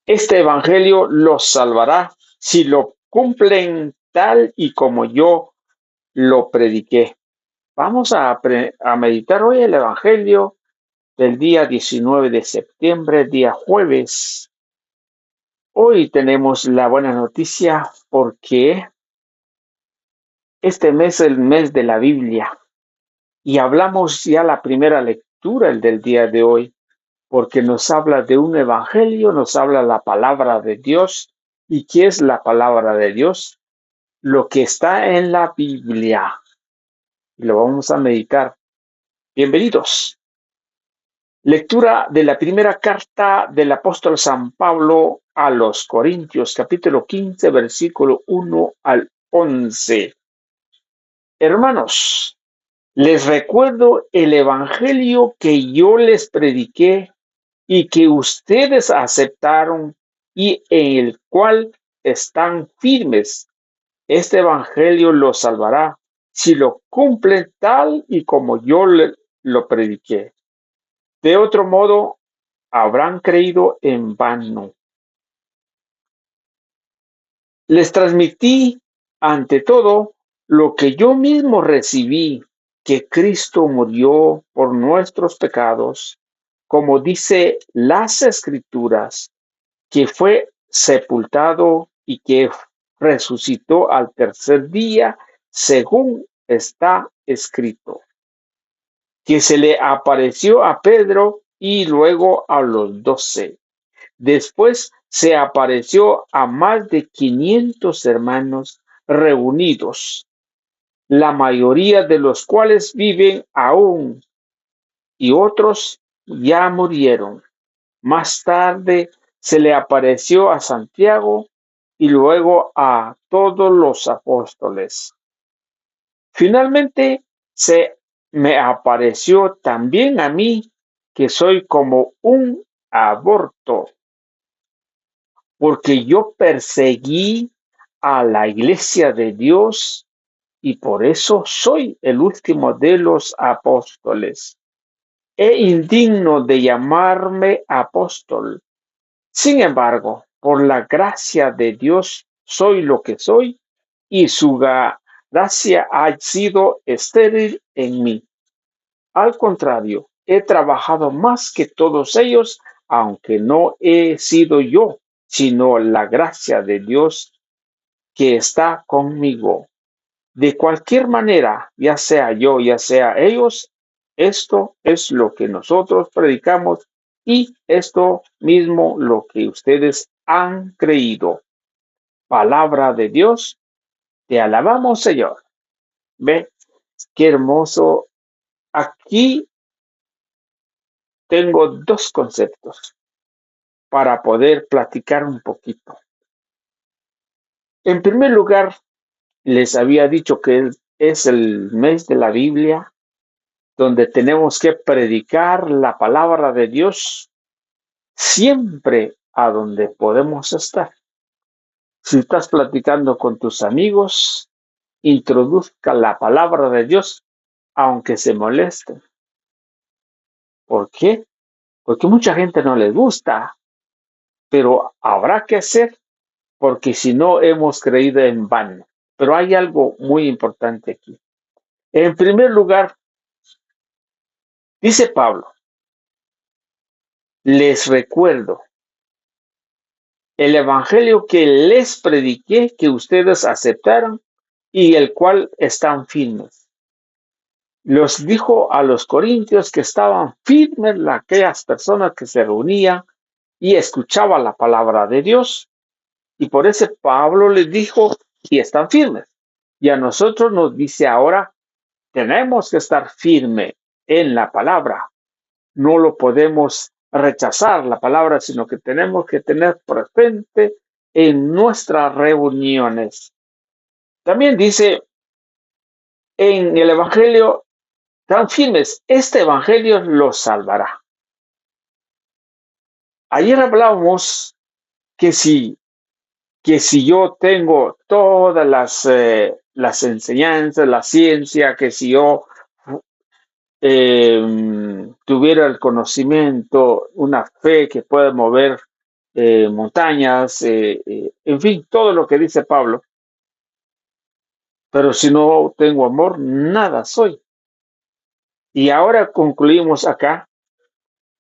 Este evangelio los salvará si lo cumplen tal y como yo lo prediqué. Vamos a meditar hoy el evangelio del día 19 de septiembre, día jueves. Hoy tenemos la buena noticia porque este mes es el mes de la Biblia y hablamos ya la primera lectura, el del día de hoy, porque nos habla de un evangelio, nos habla la palabra de Dios. ¿Y qué es la palabra de Dios? Lo que está en la Biblia. Y lo vamos a meditar. Bienvenidos. Lectura de la primera carta del apóstol San Pablo a los Corintios, capítulo 15, versículo 1 al 11. Hermanos, les recuerdo el evangelio que yo les prediqué y que ustedes aceptaron y en el cual están firmes. Este evangelio los salvará si lo cumplen tal y como yo lo prediqué. De otro modo, habrán creído en vano. Les transmití, ante todo, lo que yo mismo recibí, que Cristo murió por nuestros pecados, como dice las Escrituras, que fue sepultado y que resucitó al tercer día, según está escrito, que se le apareció a Pedro y luego a los 12. Después se apareció a más de 500 hermanos reunidos, la mayoría de los cuales viven aún y otros ya murieron. Más tarde se le apareció a Santiago y luego a todos los apóstoles. Finalmente se me apareció también a mí, que soy como un aborto, porque yo perseguí a la iglesia de Dios y por eso soy el último de los apóstoles. Es indigno de llamarme apóstol. Sin embargo, por la gracia de Dios soy lo que soy y su gracia ha sido estéril en mí. Al contrario, he trabajado más que todos ellos, aunque no he sido yo, sino la gracia de Dios que está conmigo. De cualquier manera, ya sea yo, ya sea ellos, esto es lo que nosotros predicamos y esto mismo lo que ustedes han creído. Palabra de Dios, te alabamos, Señor. Ve, qué hermoso. Aquí tengo dos conceptos para poder platicar un poquito. En primer lugar, les había dicho que es el mes de la Biblia, donde tenemos que predicar la palabra de Dios siempre a donde podemos estar. Si estás platicando con tus amigos, introduzca la palabra de Dios, aunque se molesten. ¿Por qué? Porque mucha gente no les gusta, pero habrá que hacer, porque si no hemos creído en vano. Pero hay algo muy importante aquí. En primer lugar, dice Pablo, les recuerdo el evangelio que les prediqué, que ustedes aceptaron y el cual están firmes. Los dijo a los corintios que estaban firmes aquellas personas que se reunían y escuchaban la palabra de Dios. Y por eso Pablo les dijo, y están firmes. Y a nosotros nos dice ahora, tenemos que estar firmes en la palabra. No lo podemos rechazar la palabra, sino que tenemos que tener presente en nuestras reuniones. También dice en el Evangelio, tan firmes, este Evangelio los salvará. Ayer hablábamos que si yo tengo todas las enseñanzas, la ciencia, que si yo tuviera el conocimiento, una fe que puede mover montañas, en fin, todo lo que dice Pablo. Pero si no tengo amor, nada soy. Y ahora concluimos acá,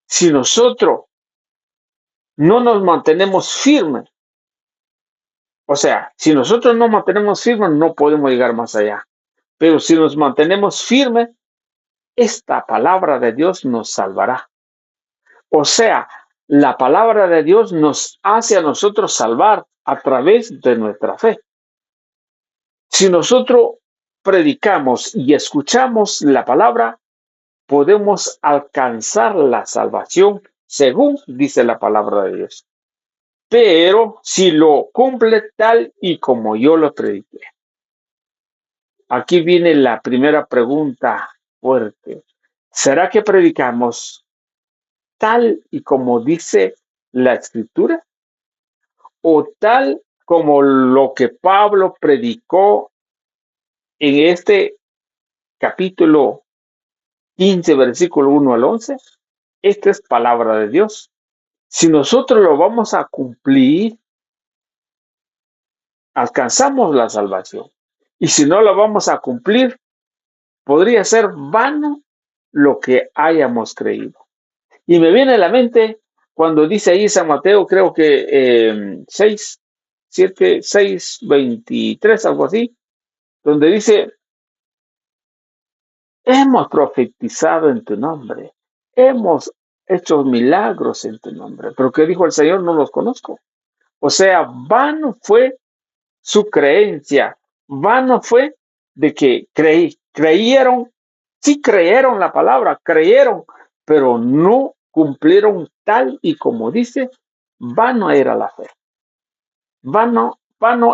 si nosotros no nos mantenemos firmes, o sea, si nosotros no mantenemos firmes, no podemos llegar más allá. Pero si nos mantenemos firmes, esta palabra de Dios nos salvará. O sea, la palabra de Dios nos hace a nosotros salvar a través de nuestra fe. Si nosotros predicamos y escuchamos la palabra, podemos alcanzar la salvación según dice la palabra de Dios. Pero si lo cumple tal y como yo lo prediqué. Aquí viene la primera pregunta fuerte. ¿Será que predicamos tal y como dice la Escritura? ¿O tal como lo que Pablo predicó en este capítulo 15, versículo 1 al 11? Esta es palabra de Dios. Si nosotros lo vamos a cumplir, alcanzamos la salvación. Y si no lo vamos a cumplir, podría ser vano lo que hayamos creído. Y me viene a la mente cuando dice ahí San Mateo, creo que 6, 7, 6, 23, algo así, donde dice, hemos profetizado en tu nombre, hemos hecho milagros en tu nombre, pero ¿qué dijo el Señor? No los conozco. O sea, vano fue su creencia, vano fue de que creyeron, sí creyeron la palabra, creyeron, pero no cumplieron tal y como dice, vano era la fe, vano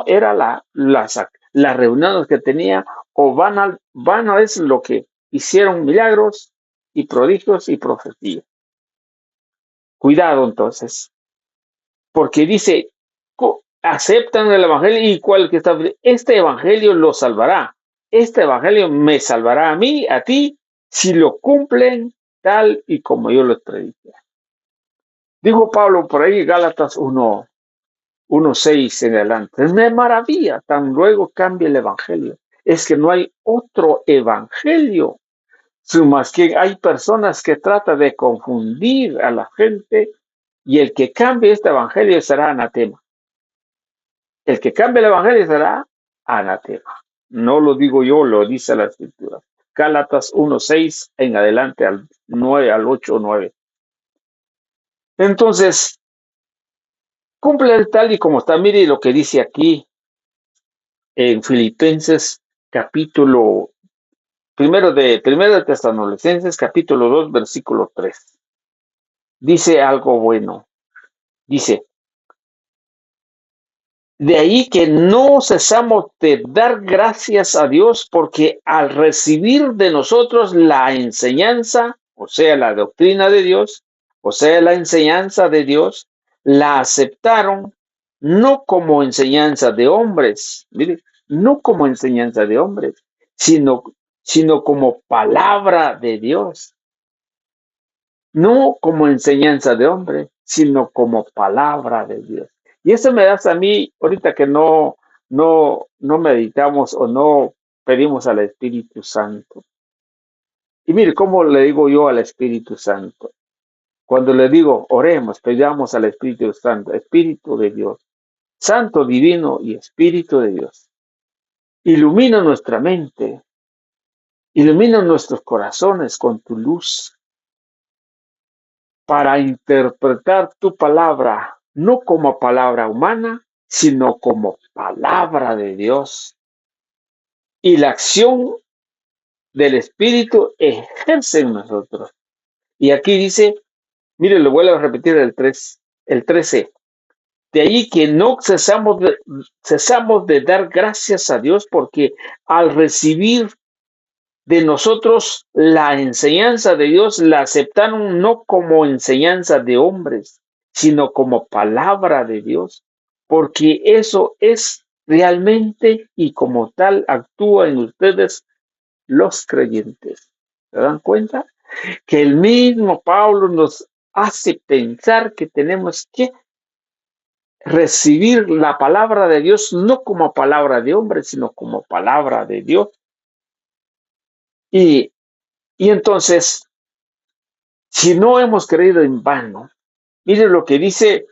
era las reuniones que tenía, o vano es lo que hicieron milagros y prodigios y profecías. Cuidado entonces, porque dice, aceptan el evangelio y cual que está, este evangelio lo salvará. Este evangelio me salvará a mí, a ti, si lo cumplen tal y como yo lo prediqué. Dijo Pablo por ahí, Gálatas 1:6 en adelante. Me maravilla, tan luego cambia el evangelio. Es que no hay otro evangelio, más que hay personas que tratan de confundir a la gente y el que cambie este evangelio será anatema. El que cambie el evangelio será anatema. No lo digo yo, lo dice la Escritura. Gálatas 1:6 en adelante al 9, al 8 o 9. Entonces, cumple tal y como está. Mire lo que dice aquí en Filipenses capítulo primero de Tesalonicenses capítulo 2 versículo 3. Dice algo bueno. Dice, de ahí que no cesamos de dar gracias a Dios porque al recibir de nosotros la enseñanza, o sea, la doctrina de Dios, o sea, la enseñanza de Dios, la aceptaron no como enseñanza de hombres, mire, no como enseñanza de hombres, sino como palabra de Dios. No como enseñanza de hombre, sino como palabra de Dios. Y eso me da a mí, ahorita que no meditamos o no pedimos al Espíritu Santo. Y mire, ¿cómo le digo yo al Espíritu Santo? Cuando le digo, oremos, pedamos al Espíritu Santo, Espíritu de Dios, Santo Divino y Espíritu de Dios. Ilumina nuestra mente, ilumina nuestros corazones con tu luz, para interpretar tu palabra, no como palabra humana, sino como palabra de Dios. Y la acción del Espíritu ejerce en nosotros. Y aquí dice, mire, lo vuelvo a repetir el 13. De ahí que no cesamos de dar gracias a Dios porque al recibir de nosotros la enseñanza de Dios la aceptaron no como enseñanza de hombres, sino como palabra de Dios, porque eso es realmente y como tal actúa en ustedes los creyentes. ¿Se dan cuenta? Que el mismo Pablo nos hace pensar que tenemos que recibir la palabra de Dios no como palabra de hombre, sino como palabra de Dios. Y, y entonces, si no hemos creído en vano, miren lo que dice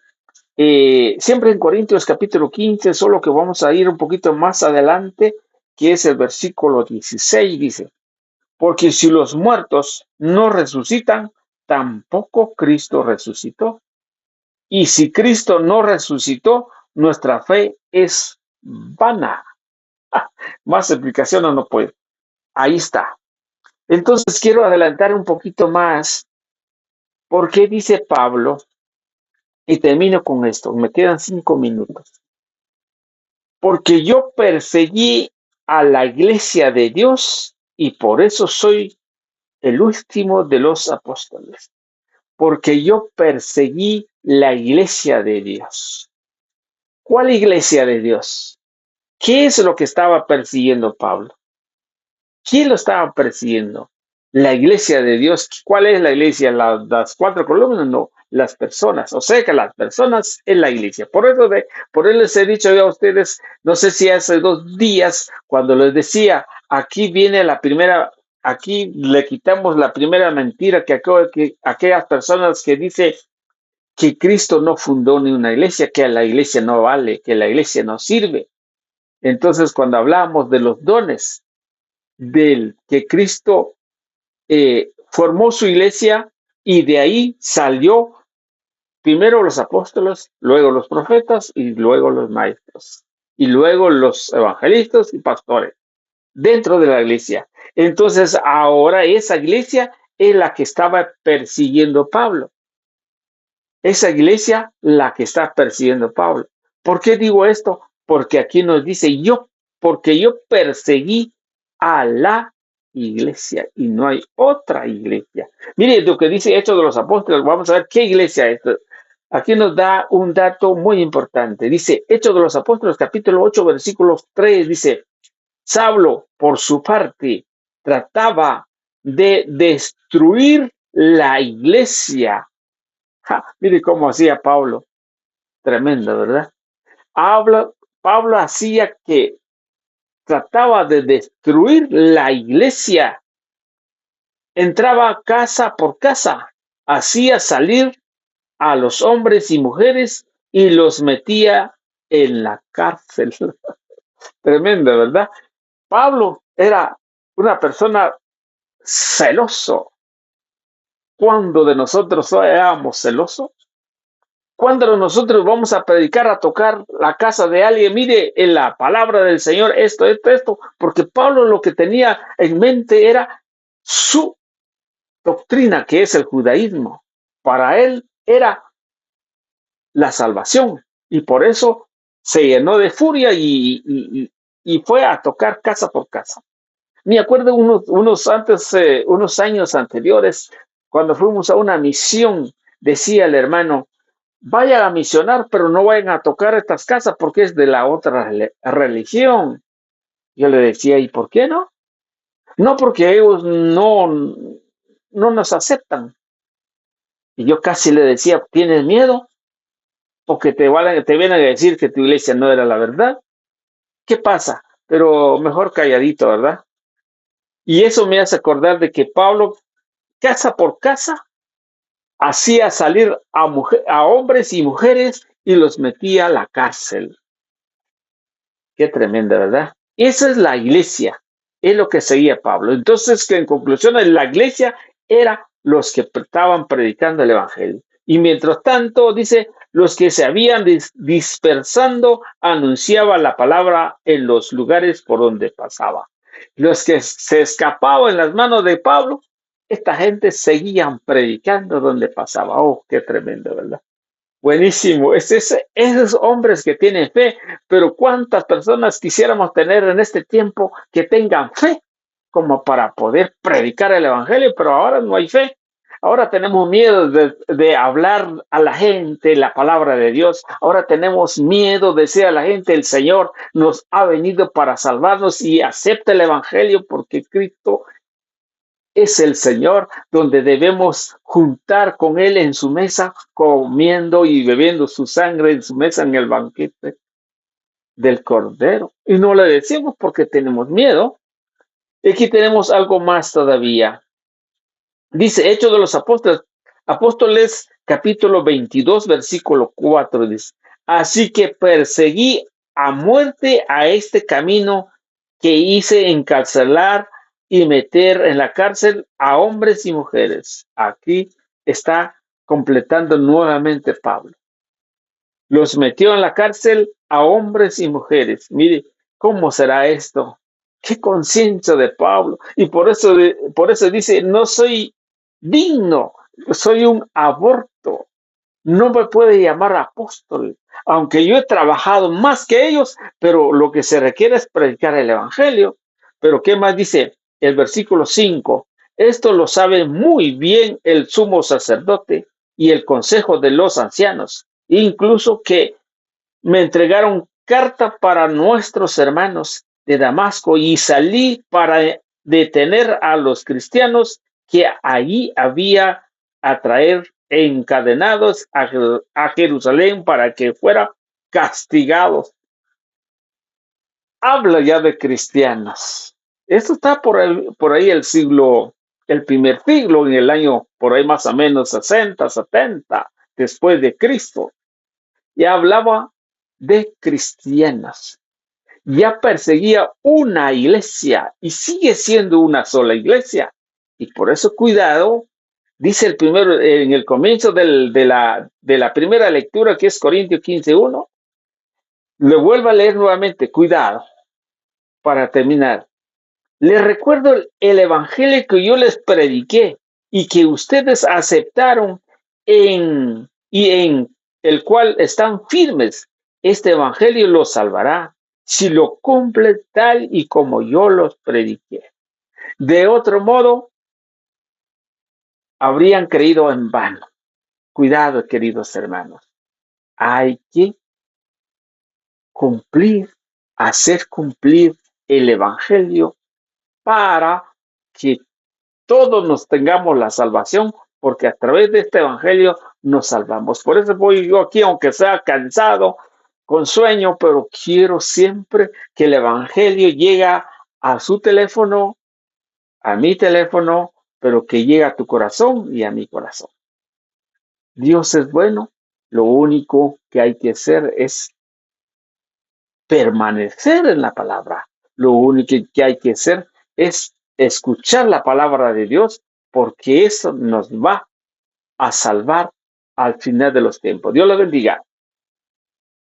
siempre en Corintios capítulo 15, solo que vamos a ir un poquito más adelante, que es el versículo 16, dice, porque si los muertos no resucitan, tampoco Cristo resucitó. Y si Cristo no resucitó, nuestra fe es vana. Más explicación no puedo. Ahí está. Entonces quiero adelantar un poquito más. ¿Por qué dice Pablo? Y termino con esto. Me quedan 5 minutos. Porque yo perseguí a la iglesia de Dios y por eso soy el último de los apóstoles. Porque yo perseguí la iglesia de Dios. ¿Cuál iglesia de Dios? ¿Qué es lo que estaba persiguiendo Pablo? ¿Quién lo estaba persiguiendo? La iglesia de Dios. ¿Cuál es la iglesia? ¿Las 4 columnas? No, las personas. O sea que las personas es la iglesia. Por eso les he dicho yo a ustedes, no sé si hace 2 días, cuando les decía, aquí viene la primera, aquí le quitamos la primera mentira que aquellas personas que dicen que Cristo no fundó ni una iglesia, que la iglesia no vale, que la iglesia no sirve. Entonces, cuando hablamos de los dones, del que Cristo formó su iglesia y de ahí salió primero los apóstoles, luego los profetas y luego los maestros y luego los evangelistas y pastores dentro de la iglesia. Entonces ahora esa iglesia es la que estaba persiguiendo Pablo. Esa iglesia la que está persiguiendo Pablo. ¿Por qué digo esto? Porque aquí nos dice porque yo perseguí a la iglesia y no hay otra iglesia. Mire lo que dice Hechos de los Apóstoles. Vamos a ver qué iglesia es. Aquí nos da un dato muy importante. Dice Hechos de los Apóstoles, capítulo 8, versículos 3. Dice, Saulo, por su parte, trataba de destruir la iglesia. Mire cómo hacía Pablo. Tremendo, ¿verdad? Pablo hacía que trataba de destruir la iglesia. Entraba casa por casa, hacía salir a los hombres y mujeres y los metía en la cárcel. Tremendo, ¿verdad? Pablo era una persona celoso. ¿Cuándo de nosotros éramos celosos? Cuando nosotros vamos a predicar, a tocar la casa de alguien, mire en la palabra del Señor esto, porque Pablo lo que tenía en mente era su doctrina, que es el judaísmo. Para él era la salvación y por eso se llenó de furia y fue a tocar casa por casa. Me acuerdo unos años anteriores, cuando fuimos a una misión, decía el hermano, vayan a misionar, pero no vayan a tocar estas casas porque es de la otra religión. Yo le decía, ¿y por qué no? No, porque ellos no nos aceptan. Y yo casi le decía, ¿tienes miedo? Porque te vienen a decir que tu iglesia no era la verdad. ¿Qué pasa? Pero mejor calladito, ¿verdad? Y eso me hace acordar de que Pablo, casa por casa, hacía salir a hombres y mujeres y los metía a la cárcel. Qué tremenda, ¿verdad? Esa es la iglesia, es lo que seguía Pablo. Entonces, que en conclusión, la iglesia era los que estaban predicando el evangelio. Y mientras tanto, dice, los que se habían dispersando anunciaban la palabra en los lugares por donde pasaba. Los que se escapaban en las manos de Pablo, esta gente seguían predicando donde pasaba. Oh, qué tremendo, ¿verdad? Buenísimo. Esos hombres que tienen fe, pero ¿cuántas personas quisiéramos tener en este tiempo que tengan fe como para poder predicar el evangelio? Pero ahora no hay fe. Ahora tenemos miedo de hablar a la gente la palabra de Dios. Ahora tenemos miedo de decir a la gente, el Señor nos ha venido para salvarnos y acepta el evangelio porque Cristo es el Señor, donde debemos juntar con Él en su mesa, comiendo y bebiendo su sangre en su mesa en el banquete del Cordero. Y no le decimos porque tenemos miedo. Y aquí tenemos algo más todavía. Dice Hechos de los Apóstoles, capítulo 22, versículo 4, dice, así que perseguí a muerte a este camino que hice encarcelar y meter en la cárcel a hombres y mujeres. Aquí está completando nuevamente Pablo. Los metió en la cárcel a hombres y mujeres. Mire, ¿cómo será esto? Qué conciencia de Pablo. Y por eso dice, no soy digno, soy un aborto. No me puede llamar apóstol, aunque yo he trabajado más que ellos, pero lo que se requiere es predicar el evangelio. Pero ¿qué más dice el versículo 5? Esto lo sabe muy bien el sumo sacerdote y el consejo de los ancianos, incluso que me entregaron carta para nuestros hermanos de Damasco y salí para detener a los cristianos que allí había a traer encadenados a Jerusalén para que fueran castigados. Habla ya de cristianos. Esto está por ahí el primer siglo, en el año por ahí más o menos 60, 70 después de Cristo. Ya hablaba de cristianos. Ya perseguía una iglesia y sigue siendo una sola iglesia. Y por eso cuidado, dice el primero en el comienzo de la primera lectura, que es Corintios 15:1, le vuelvo a leer nuevamente, cuidado, para terminar. Les recuerdo el evangelio que yo les prediqué y que ustedes aceptaron y en el cual están firmes. Este evangelio los salvará si lo cumple tal y como yo los prediqué. De otro modo, habrían creído en vano. Cuidado, queridos hermanos. Hay que cumplir, hacer cumplir el evangelio para que todos nos tengamos la salvación, porque a través de este evangelio nos salvamos. Por eso voy yo aquí, aunque sea cansado, con sueño, pero quiero siempre que el evangelio llegue a su teléfono, a mi teléfono, pero que llegue a tu corazón y a mi corazón. Dios es bueno, lo único que hay que hacer es permanecer en la palabra. Lo único que hay que hacer es escuchar la palabra de Dios, porque eso nos va a salvar al final de los tiempos. Dios lo bendiga.